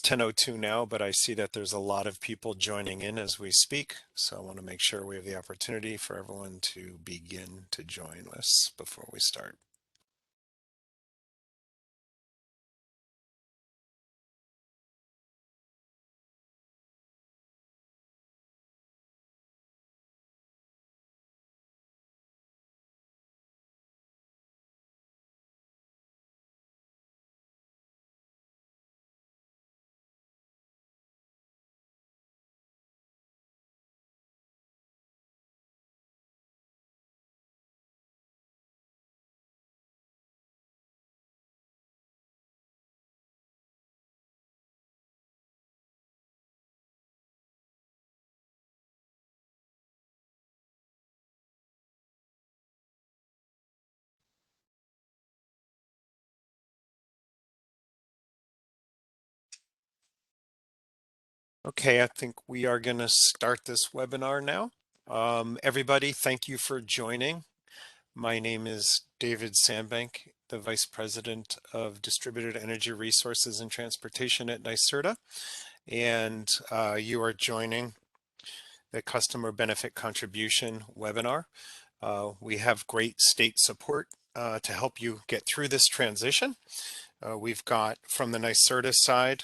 10:02 now, but I see that there's a lot of people joining in as we speak. So I want to make sure we have the opportunity for everyone to begin to join us before we start. Okay, I think we are going to start this webinar now. Everybody, thank you for joining. My name is David Sandbank, the Vice President of Distributed Energy Resources and Transportation at NYSERDA, and you are joining the Customer Benefit Contribution webinar. We have great state support to help you get through this transition. We've got, from the NYSERDA side,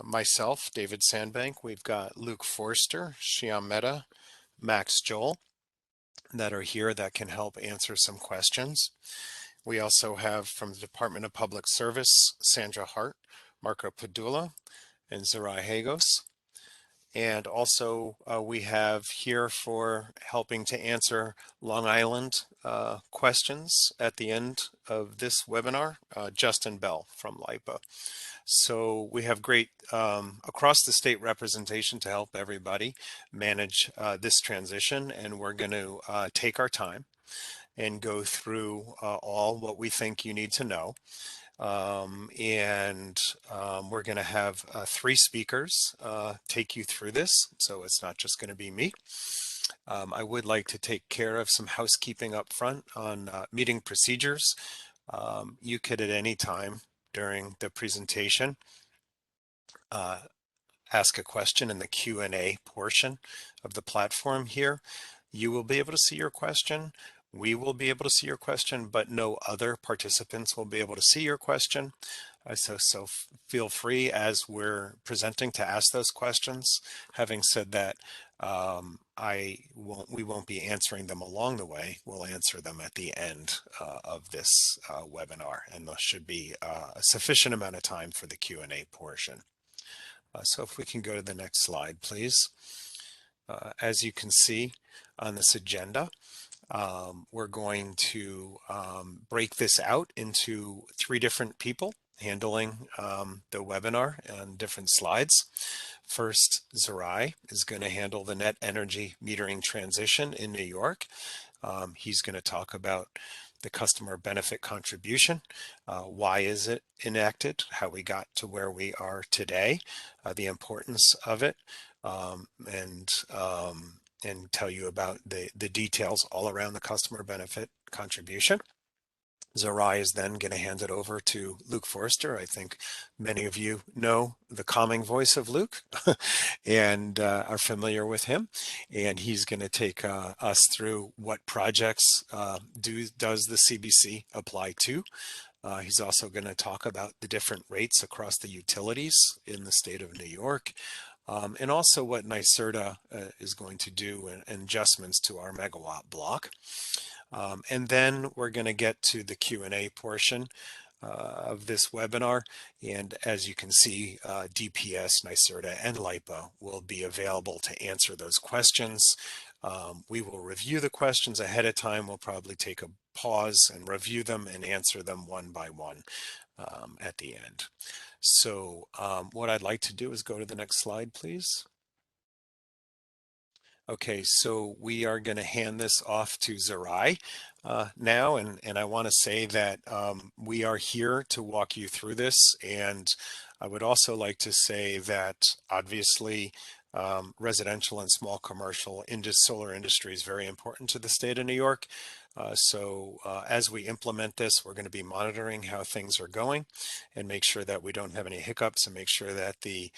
myself, David Sandbank, we've got Luke Forster, Shyam Mehta, Max Joel that are here that can help answer some questions. We also have from the Department of Public Service, Sandra Hart, Marco Padula, and Zerai Hagos. And also we have here for helping to answer Long Island questions at the end of this webinar, Justin Bell from LIPA. So we have great across the state representation to help everybody manage this transition, and we're going to take our time and go through all what we think you need to know. We're going to have 3 speakers take you through this, so it's not just going to be me. I would like to take care of some housekeeping up front on meeting procedures. You could at any time during the presentation ask a question in the Q&A portion of the platform here. You will be able to see your question. We will be able to see your question, but no other participants will be able to see your question. So feel free as we're presenting to ask those questions. Having said that, we won't be answering them along the way. We'll answer them at the end of this webinar, and there should be a sufficient amount of time for the Q&A portion. So if we can go to the next slide, please. As you can see on this agenda, we're going to break this out into 3 different people handling the webinar on different slides. First, Zerai is going to handle the net energy metering transition in New York. He's going to talk about the customer benefit contribution, why is it enacted, how we got to where we are today, the importance of it, and tell you about the details all around the customer benefit contribution. Zerai is then going to hand it over to Luke Forster. I think many of you know the calming voice of Luke and are familiar with him. And he's going to take us through what projects does the CBC apply to. He's also going to talk about the different rates across the utilities in the state of New York. And also what NYSERDA is going to do and adjustments to our megawatt block. And then we're going to get to the Q&A portion of this webinar. And as you can see, DPS, NYSERDA, and LIPA will be available to answer those questions. We will review the questions ahead of time. We'll probably take a pause and review them and answer them one by one at the end. So what I'd like to do is go to the next slide, please. Okay, so we are going to hand this off to Zerai now, and I want to say that we are here to walk you through this, and I would also like to say that obviously residential and small commercial solar industry is very important to the state of New York. So as we implement this, we're going to be monitoring how things are going and make sure that we don't have any hiccups and make sure that the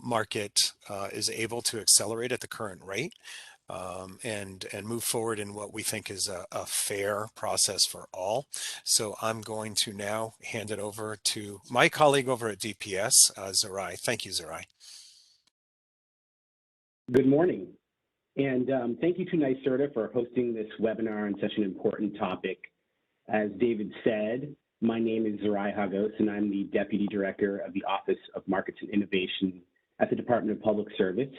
market is able to accelerate at the current rate. And move forward in what we think is a fair process for all. So I'm going to now hand it over to my colleague over at DPS, Zerai. Thank you, Zerai. Good morning, and thank you to NYSERDA for hosting this webinar on such an important topic. As David said, my name is Zerai Hagos, and I'm the Deputy Director of the Office of Markets and Innovation at the Department of Public Service.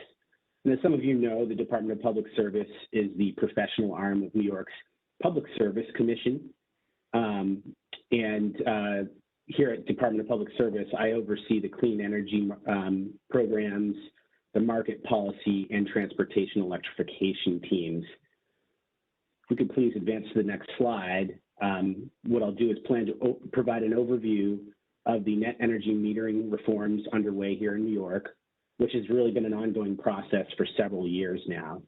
And as some of you know, the Department of Public Service is the professional arm of New York's Public Service Commission. Here at Department of Public Service, I oversee the clean energy programs, the market policy, and transportation electrification teams. If we could please advance to the next slide, what I'll do is plan to provide an overview of the net energy metering reforms underway here in New York, which has really been an ongoing process for several years now.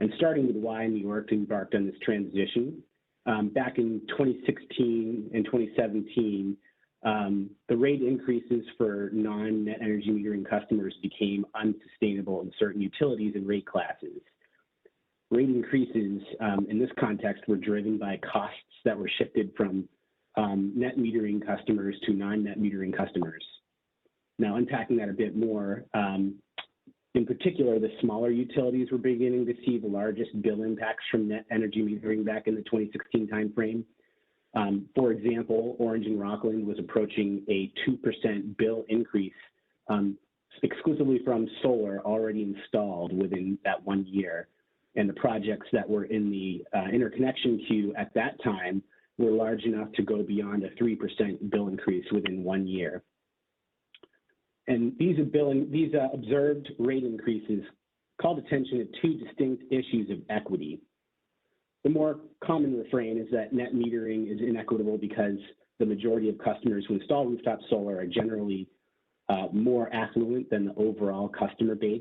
And starting with why New York embarked on this transition, back in 2016 and 2017, the rate increases for non-net energy metering customers became unsustainable in certain utilities and rate classes. Rate increases in this context were driven by costs that were shifted from net metering customers to non-net metering customers. Now, unpacking that a bit more, in particular, the smaller utilities were beginning to see the largest bill impacts from net energy metering back in the 2016 timeframe. For example, Orange and Rockland was approaching a 2% bill increase exclusively from solar already installed within that 1 year. And the projects that were in the interconnection queue at that time were large enough to go beyond a 3% bill increase within 1 year. And these observed rate increases called attention to two distinct issues of equity. The more common refrain is that net metering is inequitable because the majority of customers who install rooftop solar are generally more affluent than the overall customer base.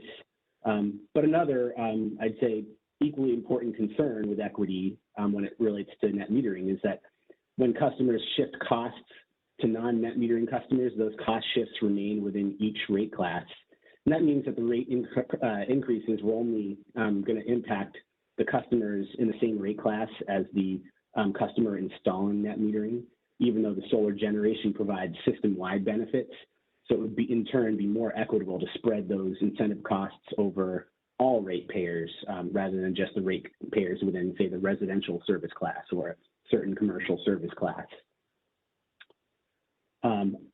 But another, I'd say, equally important concern with equity when it relates to net metering is that when customers shift costs to non-net metering customers, those cost shifts remain within each rate class. And that means that the rate increases were only going to impact the customers in the same rate class as the customer installing net metering, even though the solar generation provides system-wide benefits. So it would be, in turn, be more equitable to spread those incentive costs over all ratepayers rather than just the ratepayers within, say, the residential service class or a certain commercial service class.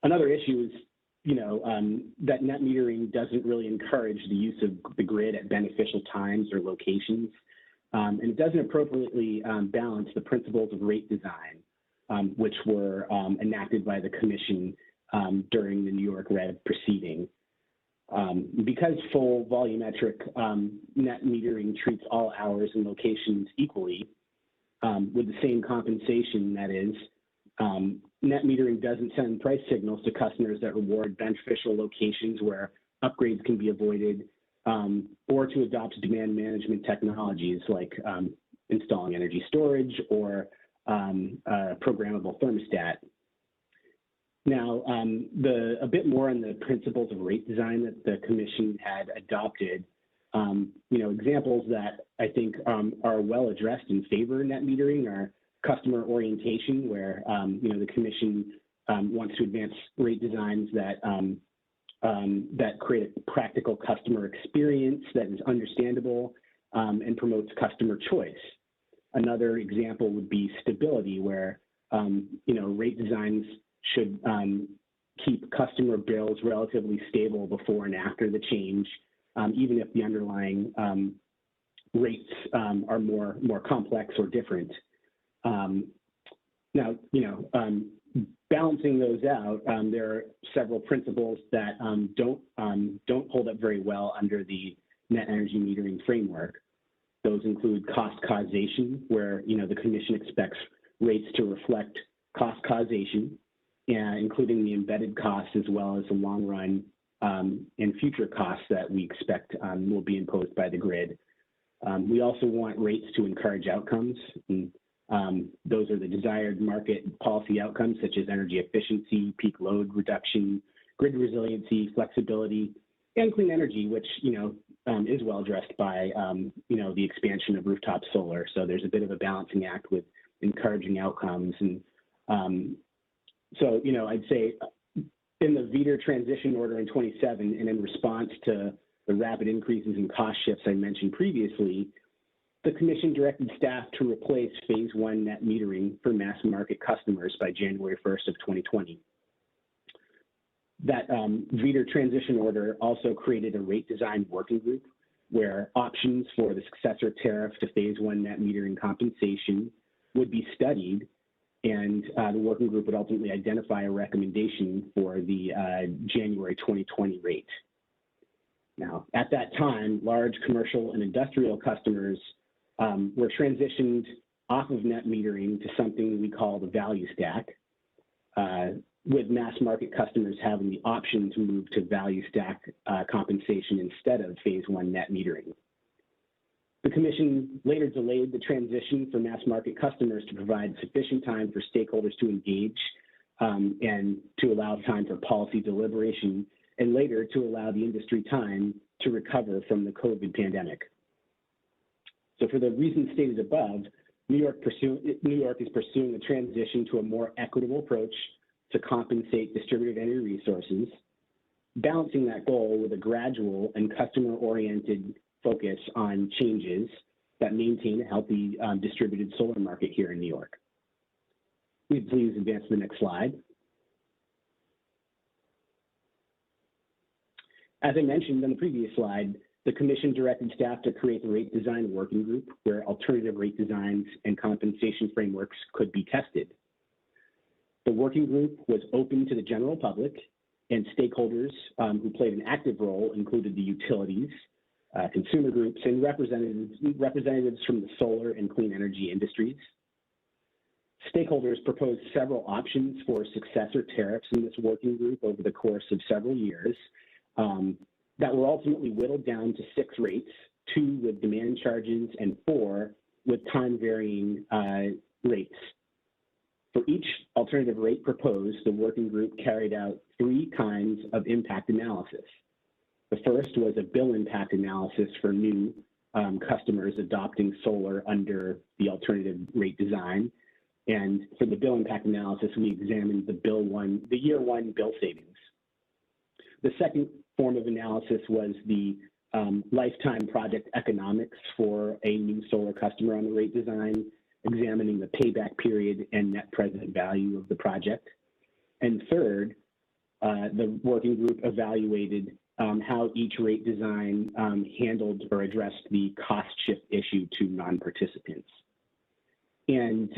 Another issue is, that net metering doesn't really encourage the use of the grid at beneficial times or locations, and it doesn't appropriately balance the principles of rate design, which were enacted by the Commission during the New York REV proceeding. Because full volumetric net metering treats all hours and locations equally with the same compensation, that is, net metering doesn't send price signals to customers that reward beneficial locations where upgrades can be avoided, or to adopt demand management technologies like installing energy storage or programmable thermostat. Now, a bit more on the principles of rate design that the Commission had adopted. Examples that I think are well addressed in favor of net metering are customer orientation, where the Commission wants to advance rate designs that that create a practical customer experience that is understandable and promotes customer choice. Another example would be stability, where rate designs should keep customer bills relatively stable before and after the change, even if the underlying rates are more complex or different. Balancing those out, there are several principles that don't hold up very well under the net energy metering framework. Those include cost causation, where the Commission expects rates to reflect cost causation, including the embedded costs as well as the long run and future costs that we expect will be imposed by the grid. We also want rates to encourage outcomes. And, those are the desired market policy outcomes, such as energy efficiency, peak load reduction, grid resiliency, flexibility, and clean energy, which, is well addressed by, the expansion of rooftop solar. So there's a bit of a balancing act with encouraging outcomes. And I'd say in the VETR transition order in 27, and in response to the rapid increases in cost shifts I mentioned previously, the Commission directed staff to replace phase 1 net metering for mass market customers by January 1st of 2020. That VETR transition order also created a rate design working group where options for the successor tariff to phase 1 net metering compensation would be studied, and the working group would ultimately identify a recommendation for the January 2020 rate. Now, at that time, large commercial and industrial customers were transitioned off of net metering to something we call the value stack, with mass market customers having the option to move to value stack compensation instead of phase 1 net metering. The Commission later delayed the transition for mass market customers to provide sufficient time for stakeholders to engage and to allow time for policy deliberation, and later to allow the industry time to recover from the COVID pandemic. So for the reasons stated above, New York is pursuing a transition to a more equitable approach to compensate distributed energy resources, balancing that goal with a gradual and customer-oriented focus on changes that maintain a healthy distributed solar market here in New York. Please advance to the next slide. As I mentioned on the previous slide, the Commission directed staff to create the rate design working group where alternative rate designs and compensation frameworks could be tested. The working group was open to the general public, and stakeholders who played an active role included the utilities, consumer groups, and representatives from the solar and clean energy industries. Stakeholders proposed several options for successor tariffs in this working group over the course of several years that were ultimately whittled down to 6 rates, 2 with demand charges and 4 with time-varying rates. For each alternative rate proposed, the working group carried out 3 kinds of impact analysis. The first was a bill impact analysis for new customers adopting solar under the alternative rate design. And for the bill impact analysis, we examined the year one bill savings. The second form of analysis was the lifetime project economics for a new solar customer on the rate design, examining the payback period and net present value of the project. And third, the working group evaluated how each rate design handled or addressed the cost shift issue to non-participants. And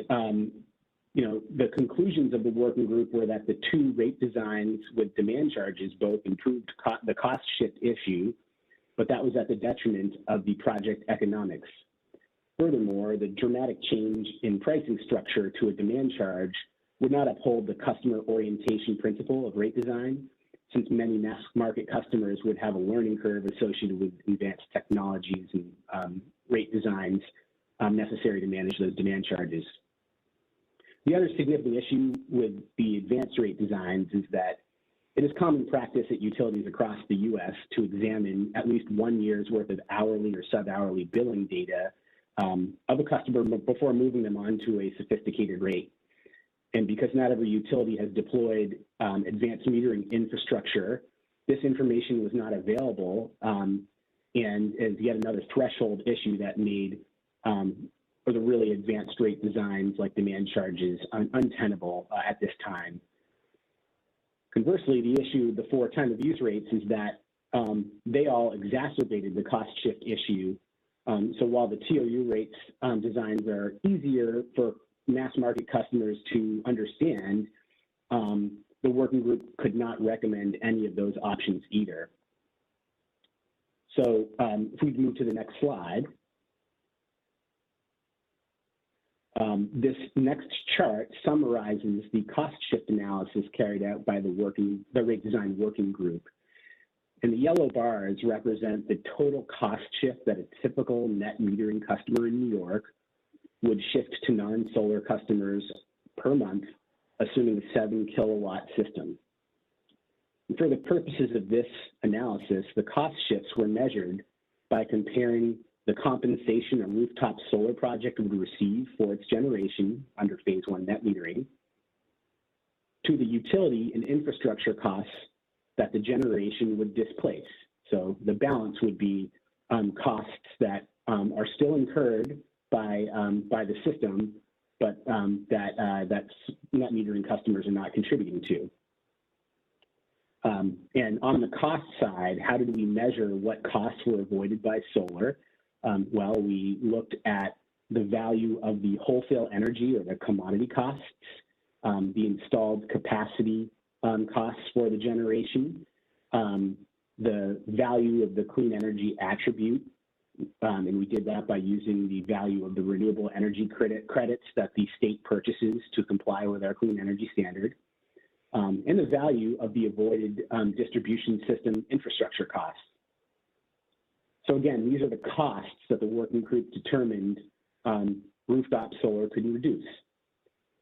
the conclusions of the working group were that the 2 rate designs with demand charges both improved the cost shift issue, but that was at the detriment of the project economics. Furthermore, the dramatic change in pricing structure to a demand charge would not uphold the customer orientation principle of rate design, since many mass market customers would have a learning curve associated with advanced technologies and rate designs necessary to manage those demand charges. The other significant issue with the advanced rate designs is that it is common practice at utilities across the U.S. to examine at least 1 year's worth of hourly or sub-hourly billing data of a customer before moving them onto a sophisticated rate. And because not every utility has deployed advanced metering infrastructure, this information was not available, and is yet another threshold issue that made for the really advanced rate designs like demand charges untenable at this time. Conversely, the issue with the 4 time of use rates is that they all exacerbated the cost shift issue. So while the TOU rates designs are easier for mass market customers to understand, the working group could not recommend any of those options either. So if we move to the next slide, this next chart summarizes the cost shift analysis carried out by the rate design working group. And the yellow bars represent the total cost shift that a typical net metering customer in New York would shift to non-solar customers per month, assuming a 7 kilowatt system. And for the purposes of this analysis, the cost shifts were measured by comparing the compensation a rooftop solar project would receive for its generation under phase 1 net metering to the utility and infrastructure costs that the generation would displace. So the balance would be costs that are still incurred by the system, but that net metering customers are not contributing to. And on the cost side, how did we measure what costs were avoided by solar? Well, we looked at the value of the wholesale energy or the commodity costs, the installed capacity costs for the generation, the value of the clean energy attribute, and we did that by using the value of the renewable energy credits that the state purchases to comply with our clean energy standard, and the value of the avoided distribution system infrastructure costs. So again, these are the costs that the working group determined rooftop solar could reduce.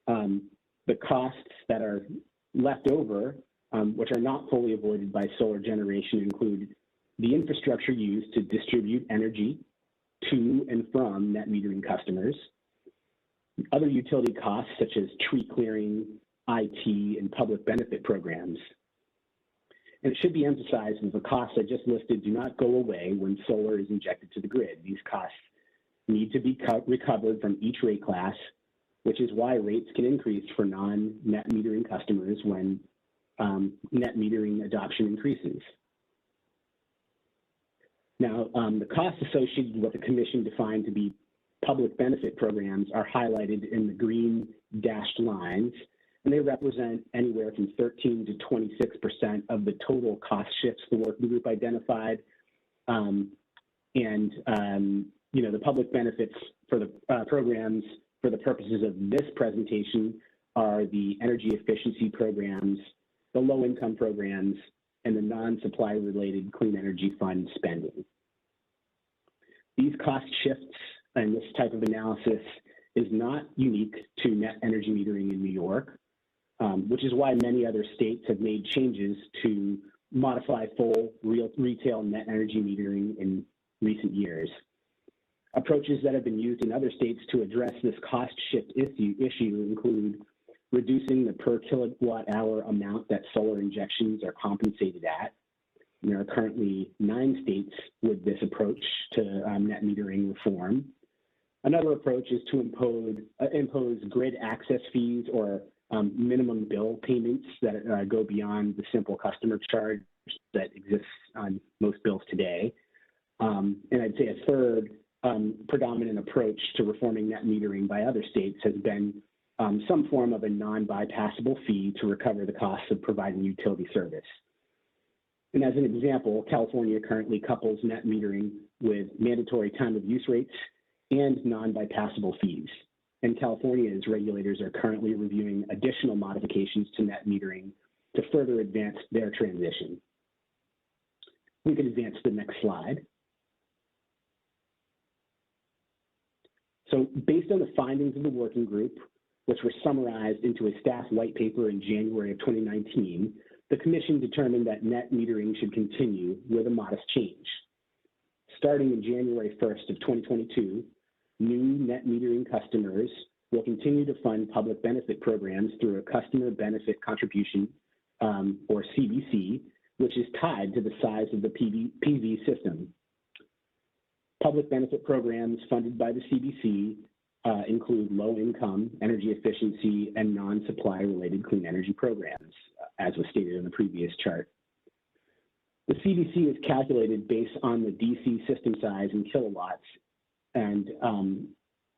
The costs that are left over, which are not fully avoided by solar generation, include the infrastructure used to distribute energy to and from net metering customers, other utility costs such as tree clearing, IT, and public benefit programs. And it should be emphasized that the costs I just listed do not go away when solar is injected to the grid. These costs need to be recovered from each rate class, which is why rates can increase for non-net metering customers when net metering adoption increases. Now, the costs associated with what the Commission defined to be public benefit programs are highlighted in the green dashed lines, and they represent anywhere from 13 to 26% of the total cost shifts the working group identified. The public benefits for the programs for the purposes of this presentation are the energy efficiency programs, the low-income programs, and the non-supply related clean energy fund spending. These cost shifts and this type of analysis is not unique to net energy metering in New York, which is why many other states have made changes to modify full retail net energy metering in recent years. Approaches that have been used in other states to address this cost shift issue include reducing the per kilowatt hour amount that solar injections are compensated at. There are currently 9 states with this approach to net metering reform. Another approach is to impose grid access fees or minimum bill payments that go beyond the simple customer charge that exists on most bills today. And I'd say a third predominant approach to reforming net metering by other states has been some form of a non-bypassable fee to recover the costs of providing utility service. And as an example, California currently couples net metering with mandatory time of use rates and non-bypassable fees. And California's regulators are currently reviewing additional modifications to net metering to further advance their transition. We could advance to the next slide. So based on the findings of the working group, which were summarized into a staff white paper in January of 2019, the Commission determined that net metering should continue with a modest change. Starting in January 1st of 2022, new net metering customers will continue to fund public benefit programs through a customer benefit contribution, or CBC, which is tied to the size of the PV system. Public benefit programs funded by the CBC include low-income, energy efficiency, and non-supply related clean energy programs, as was stated in the previous chart. The CBC is calculated based on the DC system size in kilowatts, and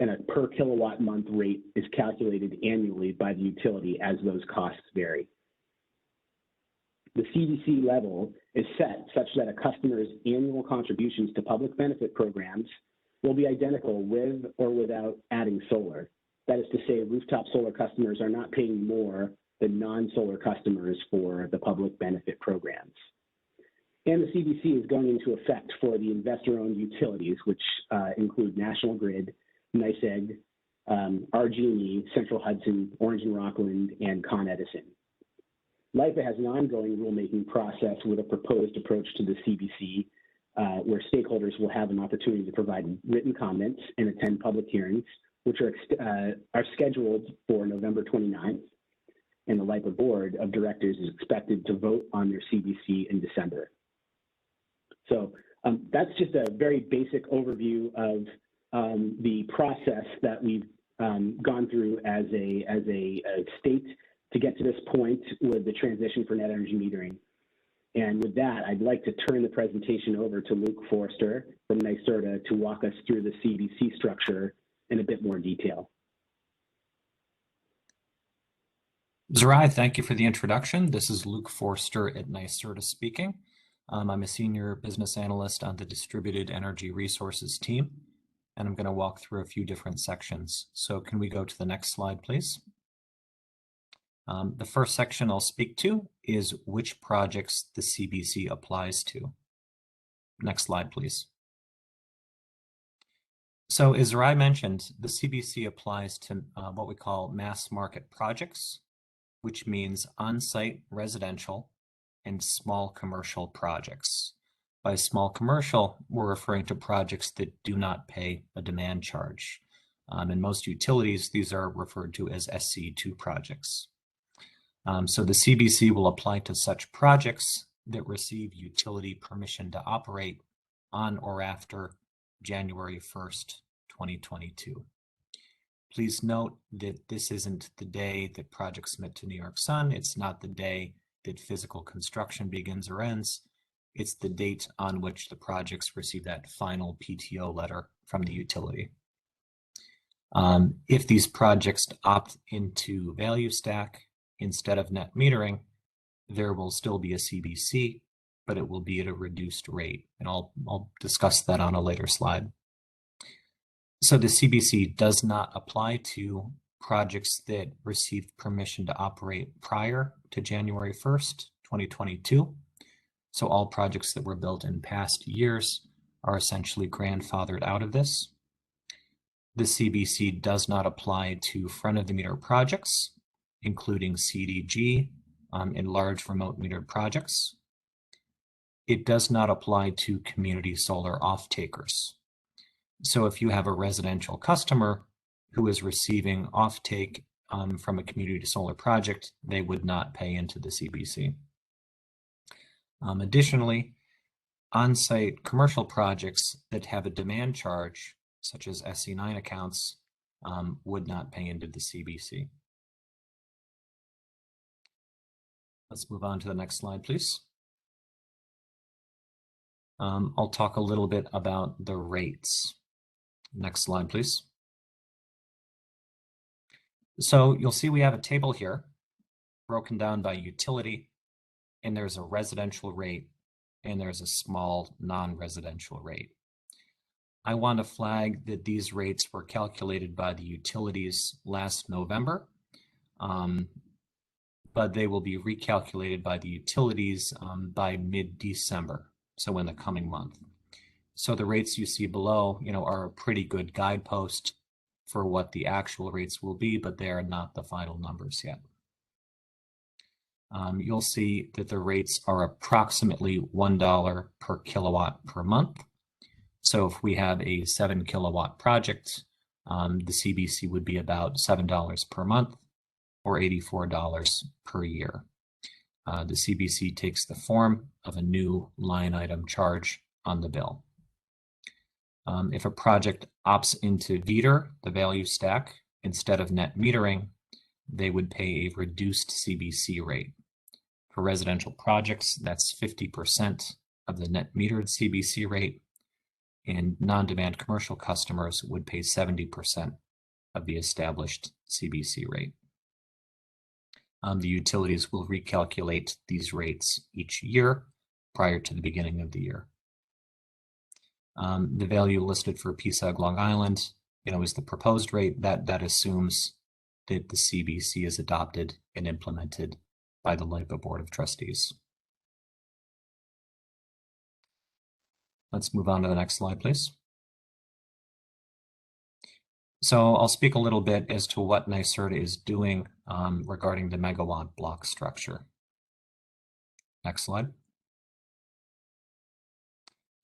a per kilowatt month rate is calculated annually by the utility as those costs vary. The CBC level is set such that a customer's annual contributions to public benefit programs will be identical with or without adding solar. That is to say, rooftop solar customers are not paying more than non-solar customers for the public benefit programs. And the CBC is going into effect for the investor-owned utilities, which include National Grid, NYSEG, RG&E, Central Hudson, Orange and Rockland, and Con Edison. LIPA has an ongoing rulemaking process with a proposed approach to the CBC, where stakeholders will have an opportunity to provide written comments and attend public hearings, which are scheduled for November 29th, and the LIPA Board of Directors is expected to vote on their CBC in December. So that's just a very basic overview of the process that we've gone through as a state to get to this point with the transition for net energy metering. And with that, I'd like to turn the presentation over to Luke Forster from NYSERDA to walk us through the CBC structure in a bit more detail. Zerai, thank you for the introduction. This is Luke Forster at NYSERDA speaking. I'm a senior business analyst on the Distributed Energy Resources team, and I'm going to walk through a few different sections. So can we go to the next slide, please? The first section I'll speak to is which projects the CBC applies to. Next slide, please. So as Zerai mentioned, the CBC applies to what we call mass market projects, which means on-site residential and small commercial projects. By small commercial, we're referring to projects that do not pay a demand charge. In most utilities, these are referred to as SC2 projects. So the CBC will apply to such projects that receive utility permission to operate on or after January 1st, 2022. Please note that this isn't the day that projects submit to New York Sun. It's not the day that physical construction begins or ends. It's the date on which the projects receive that final PTO letter from the utility. If these projects opt into value stack instead of net metering, there will still be a CBC, but it will be at a reduced rate. And I'll discuss that on a later slide. So the CBC does not apply to projects that received permission to operate prior to January 1st, 2022. So all projects that were built in past years are essentially grandfathered out of this. The CBC does not apply to front-of-the-meter projects, including CDG and large remote metered projects. It does not apply to community solar off-takers. So if you have a residential customer who is receiving offtake from a community solar project, they would not pay into the CBC. Additionally, on-site commercial projects that have a demand charge, such as SC9 accounts, would not pay into the CBC. Let's move on to the next slide, please. I'll talk a little bit about the rates. Next slide, please. So you'll see we have a table here broken down by utility, and there's a residential rate and there's a small non-residential rate. I want to flag that these rates were calculated by the utilities last November, but they will be recalculated by the utilities by mid-December, so in the coming month. So the rates you see below, are a pretty good guidepost for what the actual rates will be, but they are not the final numbers yet. You'll see that the rates are approximately $1 per kilowatt per month. So if we have a 7 kilowatt project, the CBC would be about $7 per month or $84 per year. The CBC takes the form of a new line item charge on the bill. If a project opts into VETR, the value stack, instead of net metering, they would pay a reduced CBC rate. For residential projects, that's 50% of the net metered CBC rate, and non-demand commercial customers would pay 70% of the established CBC rate. The utilities will recalculate these rates each year prior to the beginning of the year. The value listed for PSEG Long Island, is the proposed rate. That assumes that the CBC is adopted and implemented by the LIPA Board of Trustees. Let's move on to the next slide, please. So I'll speak a little bit as to what NYSERDA is doing regarding the megawatt block structure. Next slide.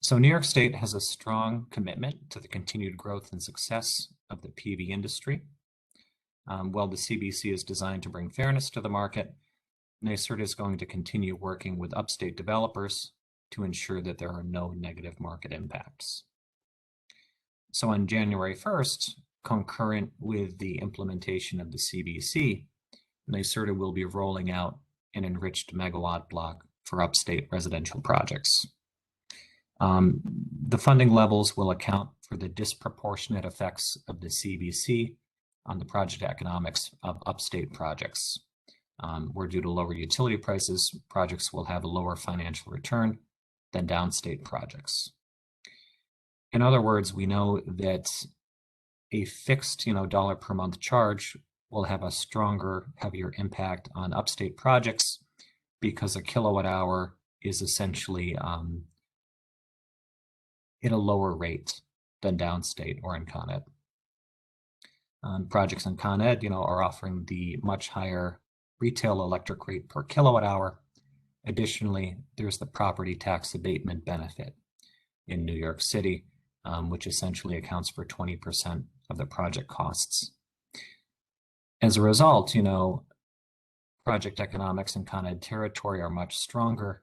So New York State has a strong commitment to the continued growth and success of the PV industry. While the CBC is designed to bring fairness to the market, NYSERDA is going to continue working with Upstate developers to ensure that there are no negative market impacts. So on January 1st, concurrent with the implementation of the CBC, NYSERDA will be rolling out an enriched megawatt block for Upstate residential projects. The funding levels will account for the disproportionate effects of the CBC on the project economics of Upstate projects. Where due to lower utility prices, projects will have a lower financial return than downstate projects. In other words, we know that a fixed, dollar per month charge will have a stronger, heavier impact on Upstate projects because a kilowatt hour is essentially at a lower rate than downstate or in Con Ed. Projects in Con Ed, are offering the much higher retail electric rate per kilowatt hour. Additionally, there's the property tax abatement benefit in New York City, which essentially accounts for 20% of the project costs. As a result, project economics in Con Ed territory are much stronger,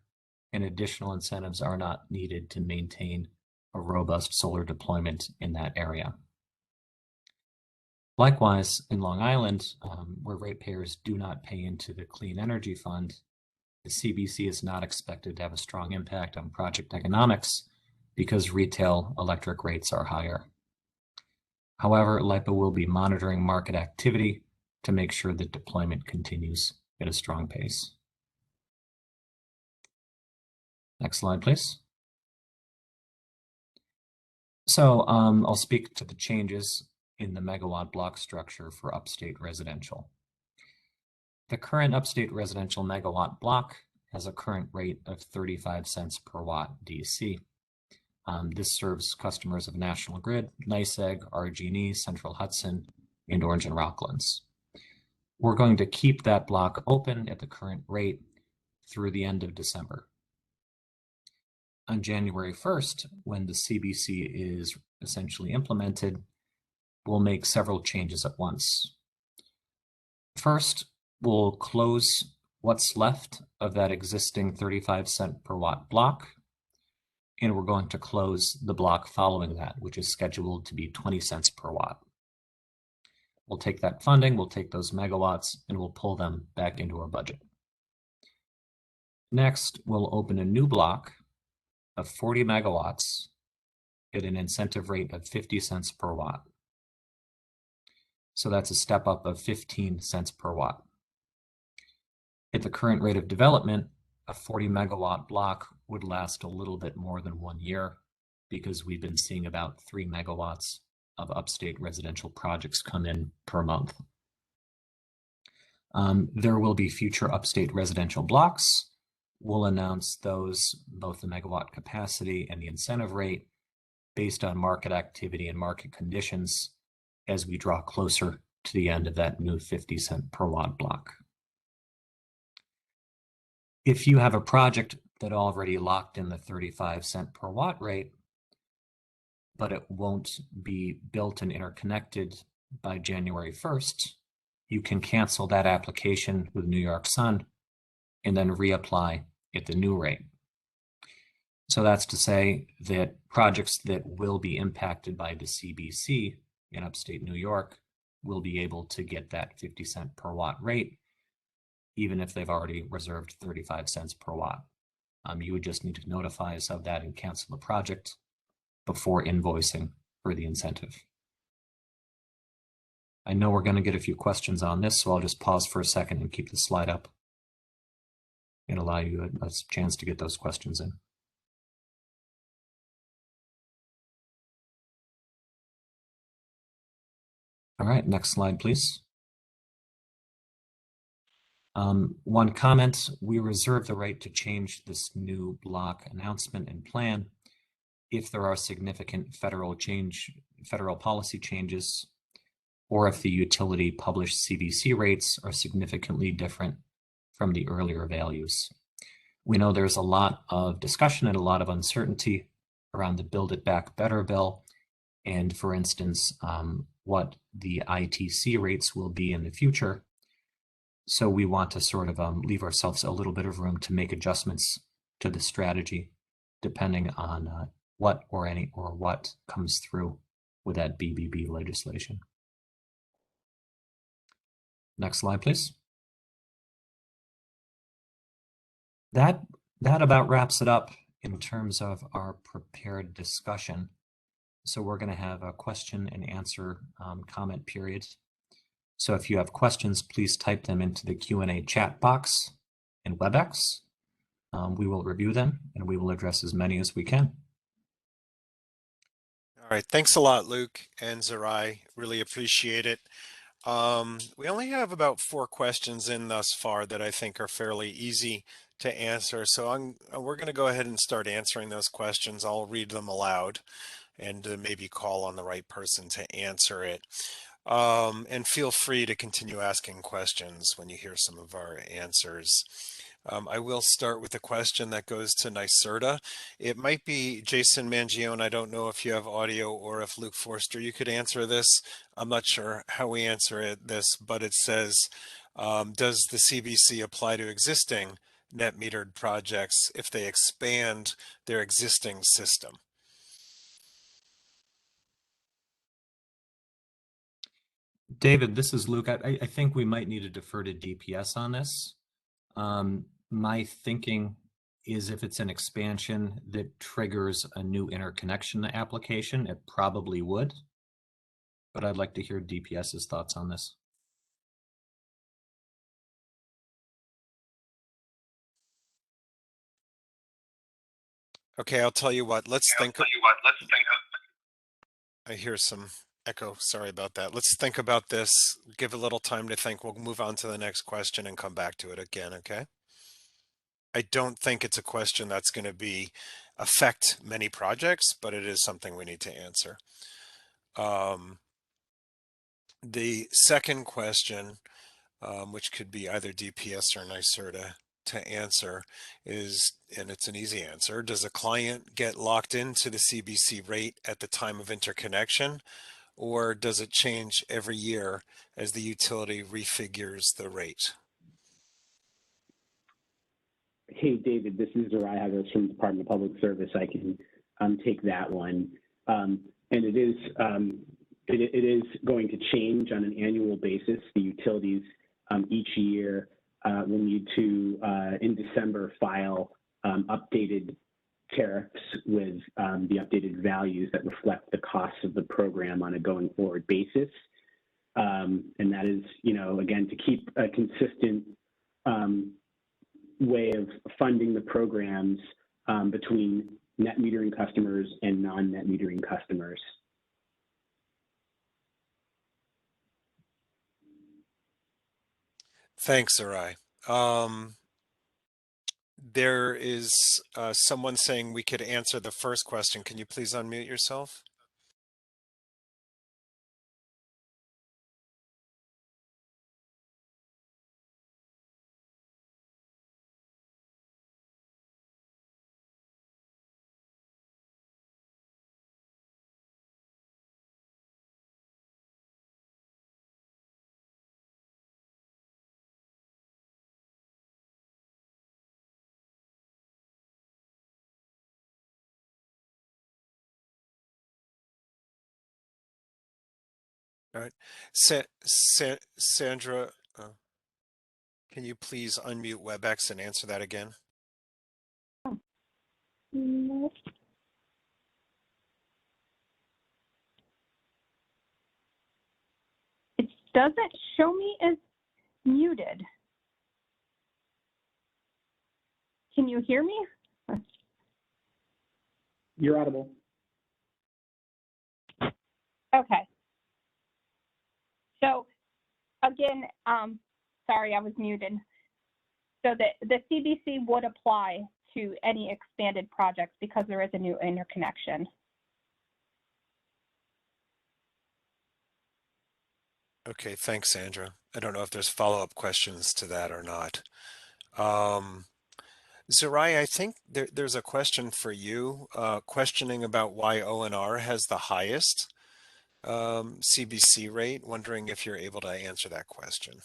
and additional incentives are not needed to maintain a robust solar deployment in that area. Likewise, in Long Island, where ratepayers do not pay into the Clean Energy Fund, the CBC is not expected to have a strong impact on project economics because retail electric rates are higher. However, LIPA will be monitoring market activity to make sure that deployment continues at a strong pace. Next slide, please. So I'll speak to the changes in the megawatt block structure for Upstate residential. The current Upstate residential megawatt block has a current rate of 35 cents per watt DC. This serves customers of National Grid, NYSEG, RG&E, Central Hudson, and Orange and Rocklands. We're going to keep that block open at the current rate through the end of December. On January 1st, when the CBC is essentially implemented, we'll make several changes at once. First, we'll close what's left of that existing 35 cent per watt block, and we're going to close the block following that, which is scheduled to be 20 cents per watt. We'll take that funding, we'll take those megawatts, and we'll pull them back into our budget. Next, we'll open a new block of 40 megawatts at an incentive rate of 50 cents per watt. So that's a step up of 15 cents per watt. At the current rate of development, a 40 megawatt block would last a little bit more than 1 year because we've been seeing about 3 megawatts of Upstate residential projects come in per month. There will be future Upstate residential blocks. We'll announce those, both the megawatt capacity and the incentive rate, based on market activity and market conditions as we draw closer to the end of that new 50 cent per watt block. If you have a project that already locked in the 35 cent per watt rate, but it won't be built and interconnected by January 1st, you can cancel that application with New York Sun and then reapply at the new rate. So that's to say that projects that will be impacted by the CBC in Upstate New York will be able to get that 50 cent per watt rate, even if they've already reserved 35 cents per watt. You would just need to notify us of that and cancel the project before invoicing for the incentive. I know we're going to get a few questions on this, so I'll just pause for a second and keep the slide up and allow you a chance to get those questions in. All right, next slide, please. One comment, we reserve the right to change this new block announcement and plan if there are significant federal policy changes, or if the utility published CBC rates are significantly different from the earlier values. We know there's a lot of discussion and a lot of uncertainty around the Build It Back Better bill, and for instance, what the ITC rates will be in the future. So we want to sort of leave ourselves a little bit of room to make adjustments to the strategy, depending on what comes through with that BBB legislation. Next slide, please. That about wraps it up in terms of our prepared discussion. So we're going to have a question and answer comment period. So if you have questions, please type them into the Q&A chat box in WebEx. We will review them and we will address as many as we can. All right, thanks a lot, Luke and Zerai. Really appreciate it. We only have about 4 questions in thus far that I think are fairly easy to answer. So we're going to go ahead and start answering those questions. I'll read them aloud and maybe call on the right person to answer it. And feel free to continue asking questions when you hear some of our answers. I will start with a question that goes to NYSERDA. It might be Jason Mangione. I don't know if you have audio or if Luke Forster, you could answer this. I'm not sure how we answer this, but it says, does the CBC apply to existing net metered projects if they expand their existing system? David, this is Luke. I think we might need to defer to DPS on this. My thinking is if it's an expansion that triggers a new interconnection application, it probably would. But I'd like to hear DPS's thoughts on this. Okay, I'll tell you what, I hear some echo, sorry about that. Let's think about this, give a little time to think. We'll move on to the next question and come back to it again, okay? I don't think it's a question that's going to affect many projects, but it is something we need to answer. The second question, which could be either DPS or NYSERDA to answer, is, and it's an easy answer, does a client get locked into the CBC rate at the time of interconnection, or does it change every year as the utility refigures the rate? Hey, David, this is Zerai Havas from the Department of Public Service. I can take that one. And it is going to change on an annual basis. The utilities each year will need to, in December, file updated tariffs with the updated values that reflect the costs of the program on a going forward basis. And that is, again, to keep a consistent way of funding the programs between net metering customers and non-net metering customers. Thanks, Zerai. There is someone saying we could answer the first question. Can you please unmute yourself? All right. Sandra, can you please unmute WebEx and answer that again? No. It doesn't show me as muted. Can you hear me? You're audible. Okay. So again, sorry, I was muted. So the CBC would apply to any expanded projects because there is a new interconnection. Okay, thanks, Sandra. I don't know if there's follow-up questions to that or not. Zerai, I think there's a question for you, questioning about why O&R has the highest CBC rate, wondering if you're able to answer that question.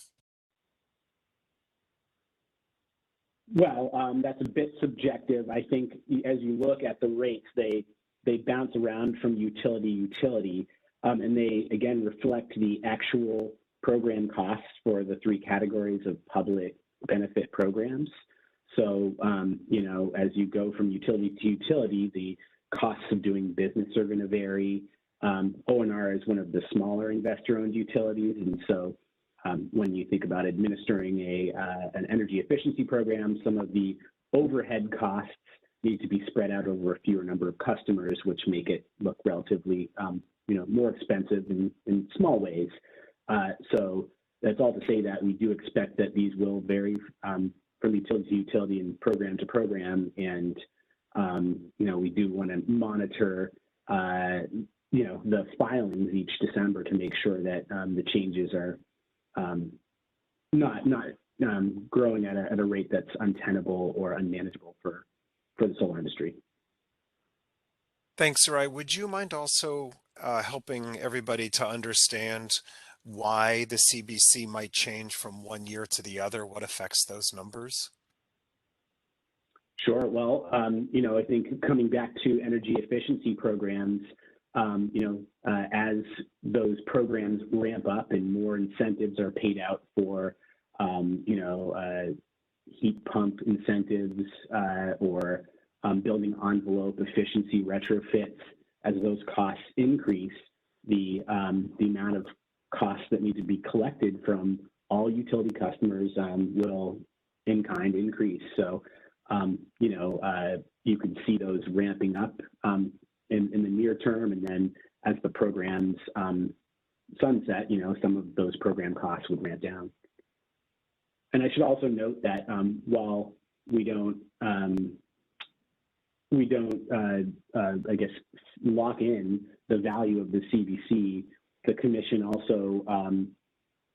Well, that's a bit subjective. I think as you look at the rates, they bounce around from utility to utility, and they, again, reflect the actual program costs for the three categories of public benefit programs. So, you know, as you go from utility to utility, the costs of doing business are going to vary. O&R is one of the smaller investor-owned utilities, and so when you think about administering an energy efficiency program, some of the overhead costs need to be spread out over a fewer number of customers, which make it look relatively, you know, more expensive in small ways. So that's all to say that we do expect that these will vary from utility to utility and program to program, and you know, we do want to monitor you know, the filings each December to make sure that the changes are not growing at a rate that's untenable or unmanageable for the solar industry. Thanks, Zerai. Would you mind also helping everybody to understand why the CBC might change from one year to the other? What affects those numbers? Sure. Well, you know, I think coming back to energy efficiency programs, you know, as those programs ramp up and more incentives are paid out for, you know, heat pump incentives or building envelope efficiency retrofits, as those costs increase, the amount of costs that need to be collected from all utility customers will in kind increase. So, you know, you can see those ramping up in the near term, and then as the programs sunset, you know, some of those program costs would ramp down. And I should also note that while we don't, I guess, lock in the value of the CBC, the Commission also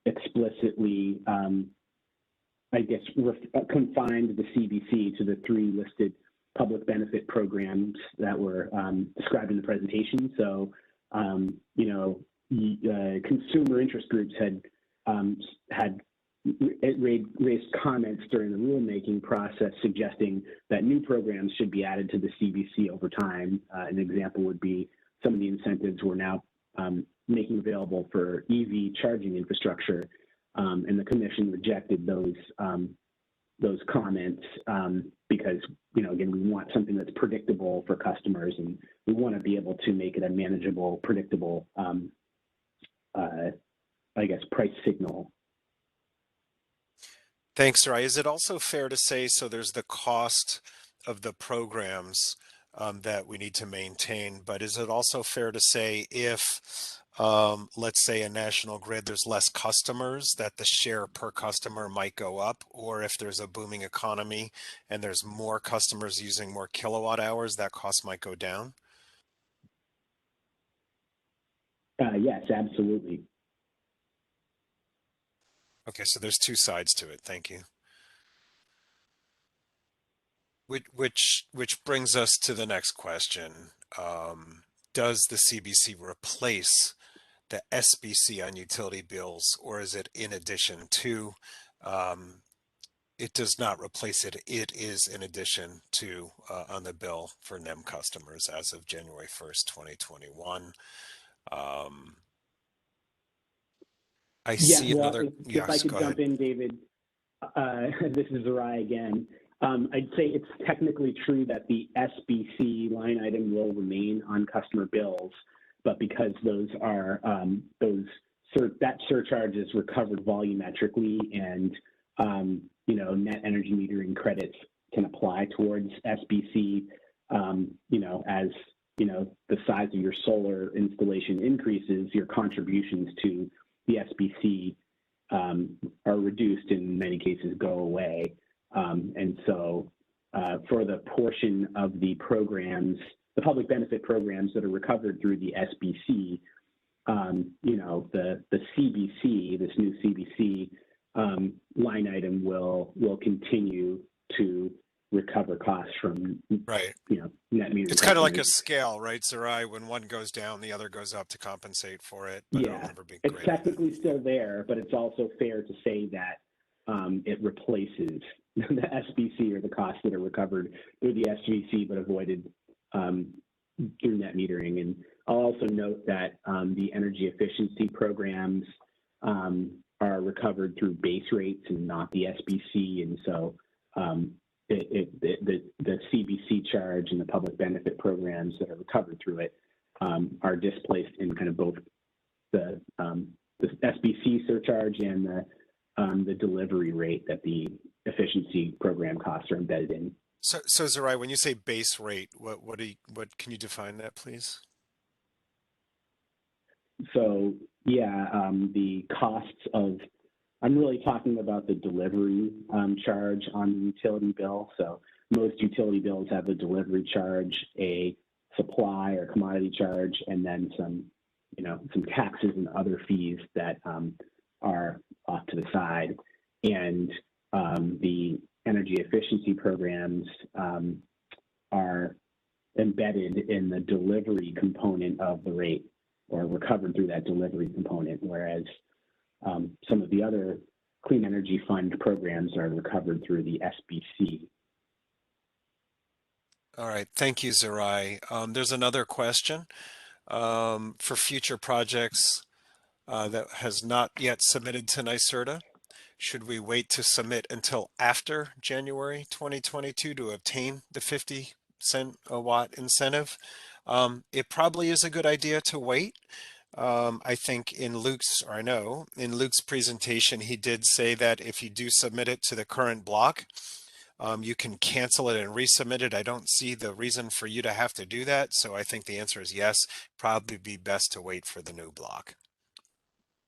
explicitly, I guess, confined the CBC to the three listed public benefit programs that were described in the presentation. So, you know, consumer interest groups had raised comments during the rulemaking process suggesting that new programs should be added to the CBC over time. An example would be some of the incentives we're now making available for EV charging infrastructure, and the Commission rejected those comments because, you know, again, we want something that's predictable for customers, and we want to be able to make it a manageable, predictable, I guess, price signal. Thanks, Rai. Is it also fair to say, so there's the cost of the programs that we need to maintain, but is it also fair to say if, let's say a national grid, there's less customers, that the share per customer might go up, or if there's a booming economy and there's more customers using more kilowatt hours, that cost might go down? Yes, absolutely. Okay, so there's two sides to it. Thank you. Which brings us to the next question. Does the CBC replace the SBC on utility bills, or is it in addition to? It does not replace it. It is in addition to on the bill for NEM customers as of January 1st, 2021. I see another. If I could jump in, David, this is Zerai again. I'd say it's technically true that the SBC line item will remain on customer bills, but because those are that surcharge is recovered volumetrically, and you know, net energy metering credits can apply towards SBC. You know, as you know, the size of your solar installation increases, your contributions to the SBC are reduced, in many cases go away. And so for the portion of the programs, the public benefit programs that are recovered through the SBC, the CBC, this new CBC line item will continue to recover costs from Right. net metering. It's kind of like a scale, right, Sarai? When one goes down, the other goes up to compensate for it. But yeah, it'll never be it's technically still there, but it's also fair to say that it replaces the SBC or the costs that are recovered through the SBC but avoided through net metering. And I'll also note that the energy efficiency programs are recovered through base rates and not the SBC. And so the CBC charge and the public benefit programs that are recovered through it are displaced in kind of both the SBC surcharge and the delivery rate that the efficiency program costs are embedded in. So Sarai, when you say base rate, what can you define that, please? So yeah, the costs of, I'm really talking about the delivery charge on the utility bill. So most utility bills have a delivery charge, a supply or commodity charge, and then some taxes and other fees that are off to the side. And the energy efficiency programs are embedded in the delivery component of the rate, or recovered through that delivery component, whereas some of the other Clean Energy Fund programs are recovered through the SBC. All right, thank you, Sarai. There's another question for future projects that has not yet submitted to NYSERDA. Should we wait to submit until after January 2022 to obtain the 50-cent a watt incentive? It probably is a good idea to wait. I think in Luke's presentation, he did say that if you do submit it to the current block, you can cancel it and resubmit it. I don't see the reason for you to have to do that. So I think the answer is yes, probably be best to wait for the new block.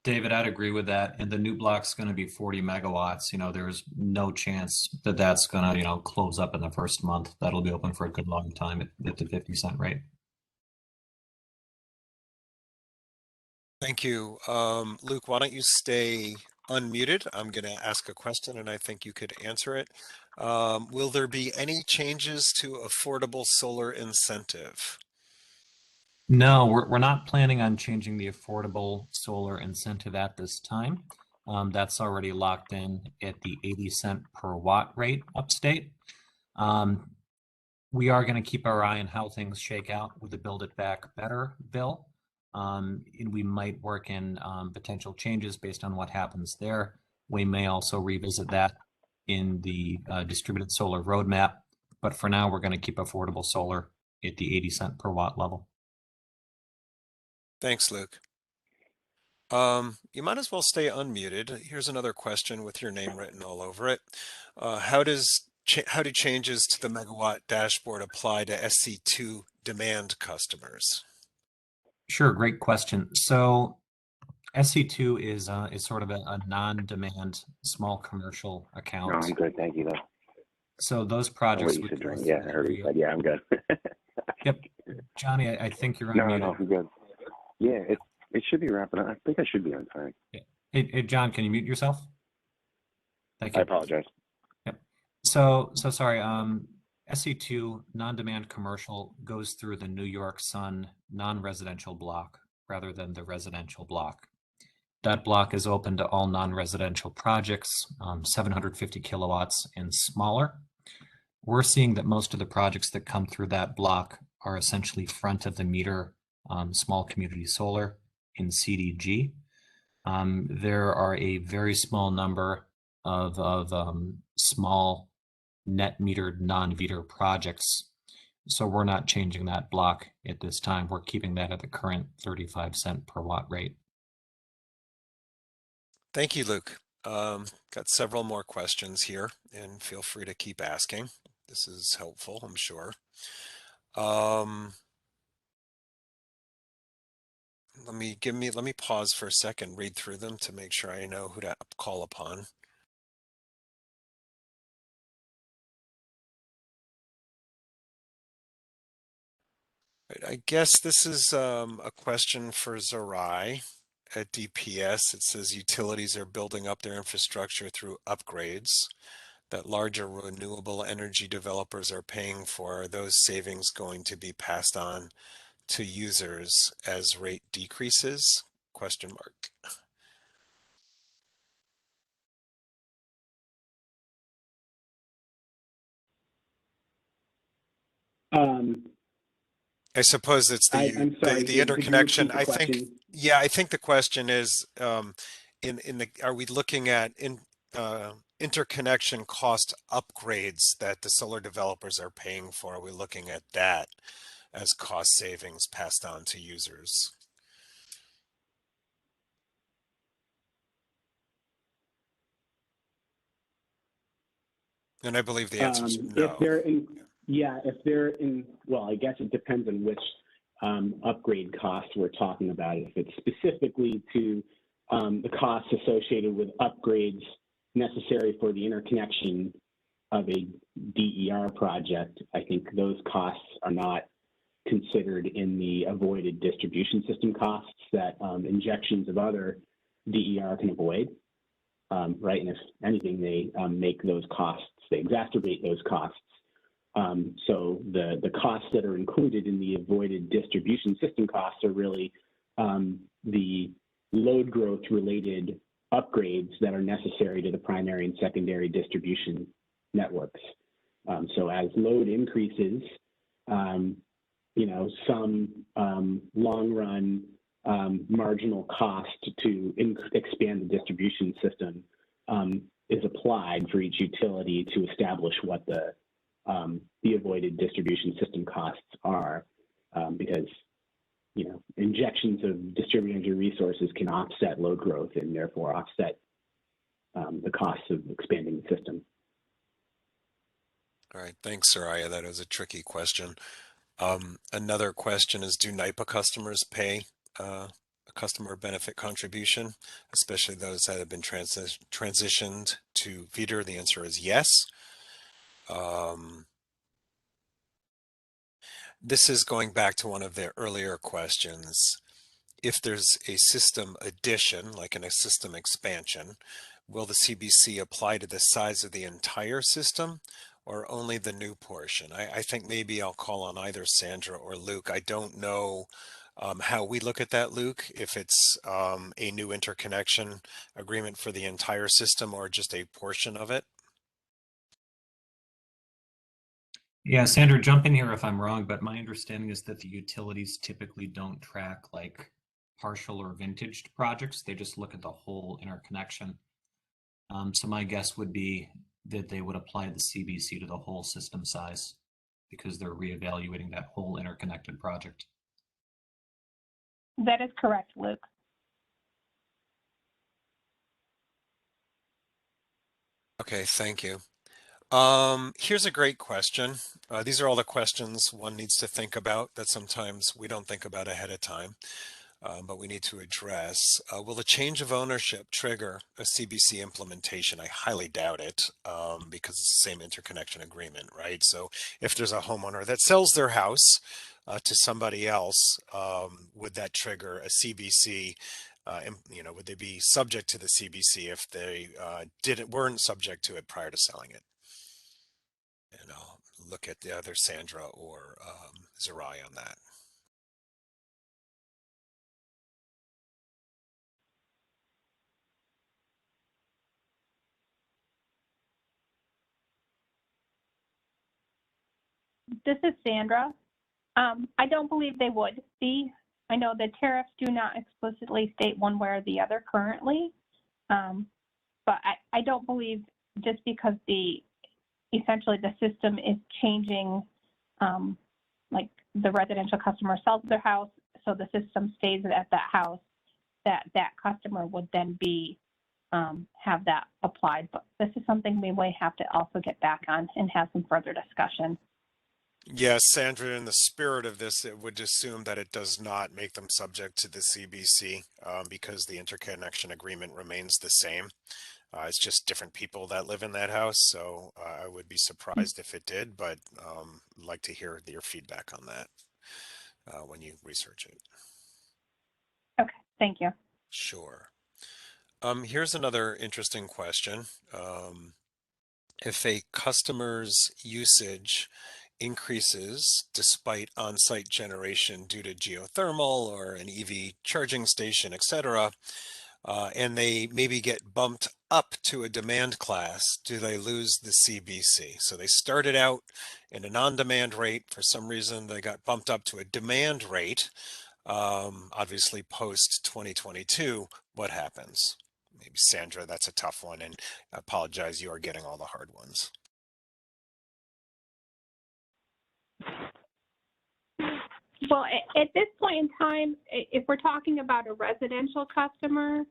David, I'd agree with that. And the new block's going to be 40 megawatts. There's no chance that that's going to, close up in the first month. That'll be open for a good long time at the 50-cent rate. Thank you. Luke, why don't you stay unmuted? I'm going to ask a question and I think you could answer it. Will there be any changes to affordable solar incentive? No, we're not planning on changing the affordable solar incentive at this time. That's already locked in at the 80-cent per watt rate upstate. We are going to keep our eye on how things shake out with the Build It Back Better bill. And we might work in potential changes based on what happens there. We may also revisit that in the distributed solar roadmap. But for now, we're going to keep affordable solar at the 80-cent per watt level. Thanks, Luke. You might as well stay unmuted. Here's another question with your name written all over it. How do changes to the megawatt dashboard apply to SC2 demand customers? Sure, great question. So SC2 is sort of a non-demand small commercial account. No, I'm good, thank you though. So those projects. Yeah, I heard you said, yeah, I'm good. Yep, Johnny, I think you're unmuted. No, I'm good. Yeah, it should be wrapping up. I think I should be on time. Yeah. Hey, John, can you mute yourself? Thank you. I apologize. Yep. So sorry. SC2 non-demand commercial goes through the New York Sun non-residential block rather than the residential block. That block is open to all non-residential projects, 750 kilowatts and smaller. We're seeing that most of the projects that come through that block are essentially front of the meter small community solar in CDG. There are a very small number of small net metered non-meter projects. So we're not changing that block at this time. We're keeping that at the current 35-cent per watt rate. Thank you, Luke. Got several more questions here, and feel free to keep asking. This is helpful, I'm sure. Let me pause for a second, read through them to make sure I know who to call upon. I guess this is a question for Zarai at DPS. It says utilities are building up their infrastructure through upgrades that larger renewable energy developers are paying for. Are those savings going to be passed on to users as rate decreases? Question mark. I suppose it's I'm sorry, the could you interconnection. repeat the question? I think the question is in the are we looking at interconnection cost upgrades that the solar developers are paying for? Are we looking at that as cost savings passed on to users? And I believe the answer is If no. they're in, yeah, if they're in, well, I guess it depends on which upgrade costs we're talking about. If it's specifically to the costs associated with upgrades necessary for the interconnection of a DER project, I think those costs are not considered in the avoided distribution system costs that injections of other DER can avoid. Right? And if anything, they make those costs, they exacerbate those costs. So the costs that are included in the avoided distribution system costs are really the load growth related upgrades that are necessary to the primary and secondary distribution networks. So as load increases, you know, some long run marginal cost to expand the distribution system is applied for each utility to establish what the avoided distribution system costs are, because you know injections of distributed energy resources can offset load growth and therefore offset the costs of expanding the system. All right, thanks, Soraya. That was a tricky question. Another question is, do NYPA customers pay a customer benefit contribution, especially those that have been transitioned to VETR? The answer is yes. This is going back to one of the earlier questions. If there's a system addition, like in a system expansion, will the CBC apply to the size of the entire system or only the new portion? I think maybe I'll call on either Sandra or Luke. I don't know how we look at that, Luke, if it's a new interconnection agreement for the entire system or just a portion of it. Yeah, Sandra, jump in here if I'm wrong, but my understanding is that the utilities typically don't track like partial or vintaged projects. They just look at the whole interconnection. So my guess would be that they would apply the CBC to the whole system size because they're reevaluating that whole interconnected project. That is correct, Luke. Okay, thank you. Here's a great question. These are all the questions one needs to think about that sometimes we don't think about ahead of time, but we need to address. Will the change of ownership trigger a CBC implementation? I highly doubt it because it's the same interconnection agreement, right? So if there's a homeowner that sells their house to somebody else, would that trigger a CBC? You know, would they be subject to the CBC if they weren't subject to it prior to selling it? And I'll look at the other Sandra or Zarai on that. This is Sandra. I don't believe they would be. I know the tariffs do not explicitly state one way or the other currently, but I don't believe just because essentially the system is changing, like the residential customer sells their house, so the system stays at that house, that customer would then be have that applied. But this is something we may have to also get back on and have some further discussion. Yes, Sandra, in the spirit of this, it would assume that it does not make them subject to the CBC because the interconnection agreement remains the same. It's just different people that live in that house. So I would be surprised if it did, but I'd like to hear your feedback on that. when you research it. Okay, thank you. Sure. Here's another interesting question. If a customer's usage increases despite on-site generation due to geothermal or an EV charging station, etc., and they maybe get bumped up to a demand class, do they lose the CBC? So they started out in a non-demand rate. For some reason, they got bumped up to a demand rate. Obviously, post 2022, what happens? Maybe Sandra, that's a tough one, and I apologize, you are getting all the hard ones. Well, at this point in time, if we're talking about a residential customer,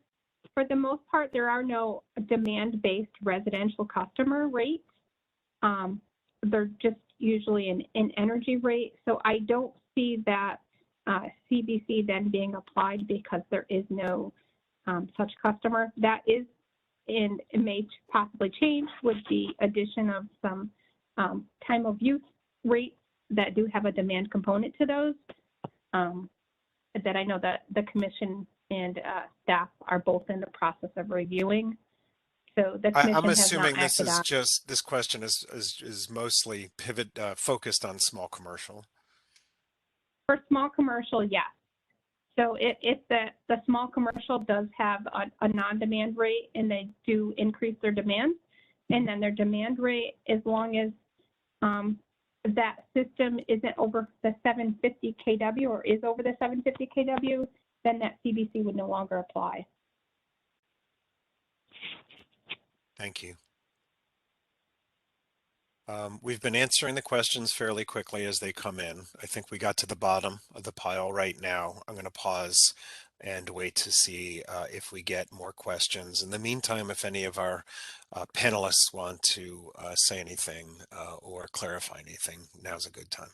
for the most part, there are no demand-based residential customer rates. They're just usually an energy rate. So I don't see that CBC then being applied because there is no such customer. That is, and it may possibly change with the addition of some time of use rates that do have a demand component to those, that I know that the commission and staff are both in the process of reviewing. So the commission I'm has assuming not this acted is on. just, this question is mostly focused on small commercial. For small commercial, yes. So if the small commercial does have a non-demand rate and they do increase their demand, and then their demand rate, as long as that system isn't over the 750 kW or is over the 750 kW, then that CBC would no longer apply. Thank you. We've been answering the questions fairly quickly as they come in. I think we got to the bottom of the pile right now. I'm going to pause and wait to see if we get more questions. In the meantime, if any of our panelists want to say anything or clarify anything, now's a good time.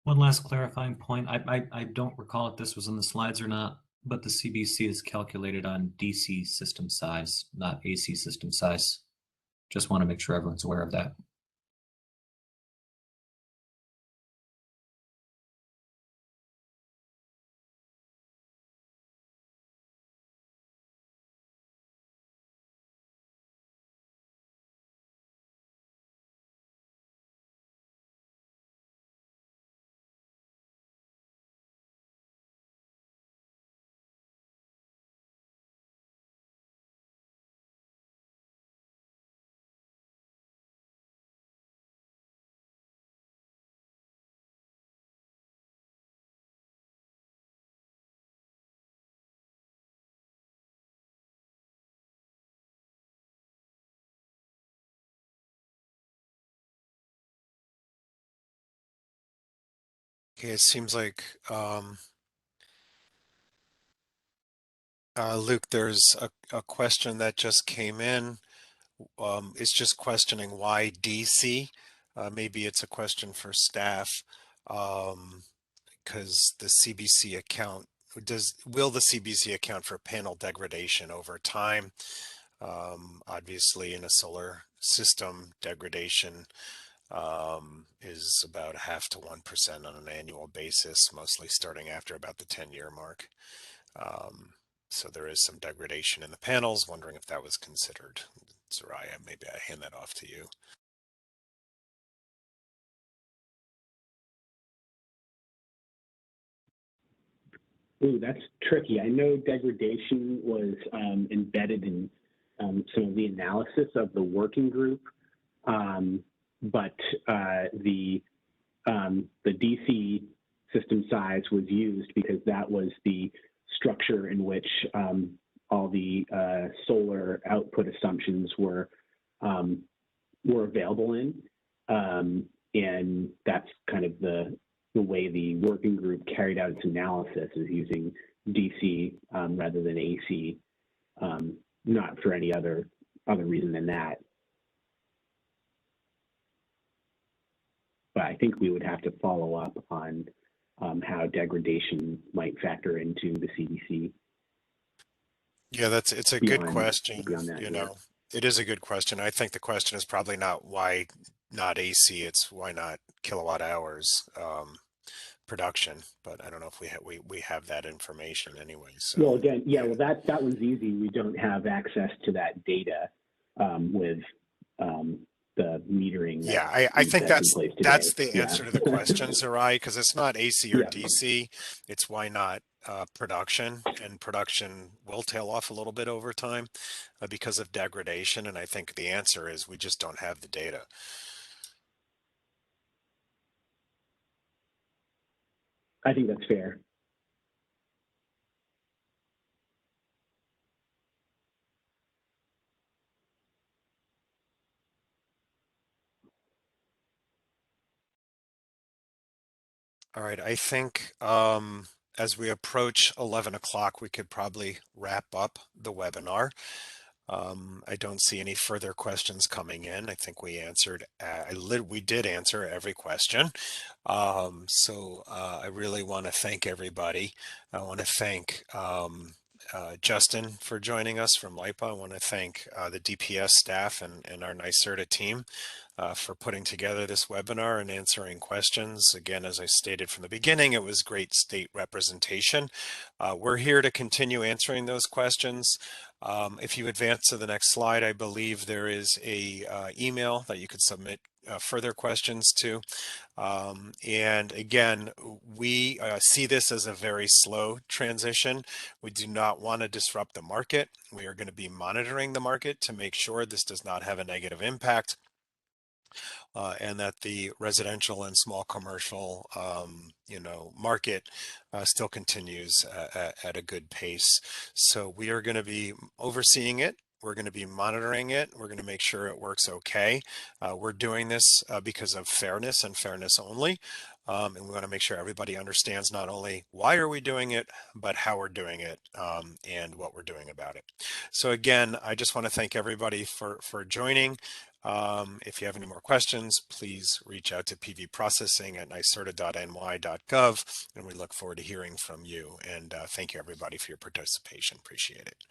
One last clarifying point. I don't recall if this was in the slides or not, but the CBC is calculated on DC system size, not AC system size. Just want to make sure everyone's aware of that. Okay, it seems like Luke, there's a question that just came in. It's just questioning why DC. Maybe it's a question for staff, because the CBC account will the CBC account for panel degradation over time? Obviously, in a solar system, degradation is about 0.5 to 1% on an annual basis, mostly starting after about the 10-year mark. So there is some degradation in the panels. Wondering if that was considered. Soraya, maybe I hand that off to you. Ooh, that's tricky. I know degradation was embedded in some of the analysis of the working group, but the DC system size was used because that was the structure in which all the solar output assumptions were available in, and that's kind of the way the working group carried out its analysis, is using DC rather than AC, not for any other reason than that. But I think we would have to follow up on how degradation might factor into the CBC. Yeah, it's a good question. Beyond that, you know, it is a good question. I think the question is probably not why not AC, it's why not kilowatt hours production. But I don't know if we have that information anyway. So Well, again, yeah, well, that one's easy. We don't have access to that data with the metering yeah, that's I think in place today. that's the Yeah. answer to the question, Sarai, because it's not AC or Yeah. DC. It's why not production, and production will tail off a little bit over time because of degradation. And I think the answer is we just don't have the data. I think that's fair. All right, I think as we approach 11 o'clock, we could probably wrap up the webinar. I don't see any further questions coming in. I think we answered, we did answer every question. I really want to thank everybody. I want to thank Justin for joining us from LIPA. I want to thank the DPS staff and our NYSERDA team for putting together this webinar and answering questions. Again, as I stated from the beginning, it was great state representation. We're here to continue answering those questions. If you advance to the next slide, I believe there is a email that you could submit further questions to. And again, we see this as a very slow transition. We do not want to disrupt the market. We are going to be monitoring the market to make sure this does not have a negative impact. And that the residential and small commercial, market still continues at a good pace. So we are going to be overseeing it. We're going to be monitoring it. We're going to make sure it works okay. We're doing this because of fairness and fairness only. And we want to make sure everybody understands not only why are we doing it, but how we're doing it and what we're doing about it. So again, I just want to thank everybody for joining. If you have any more questions, please reach out to pvprocessing@nyserda.ny.gov, and we look forward to hearing from you. And thank you everybody for your participation. Appreciate it.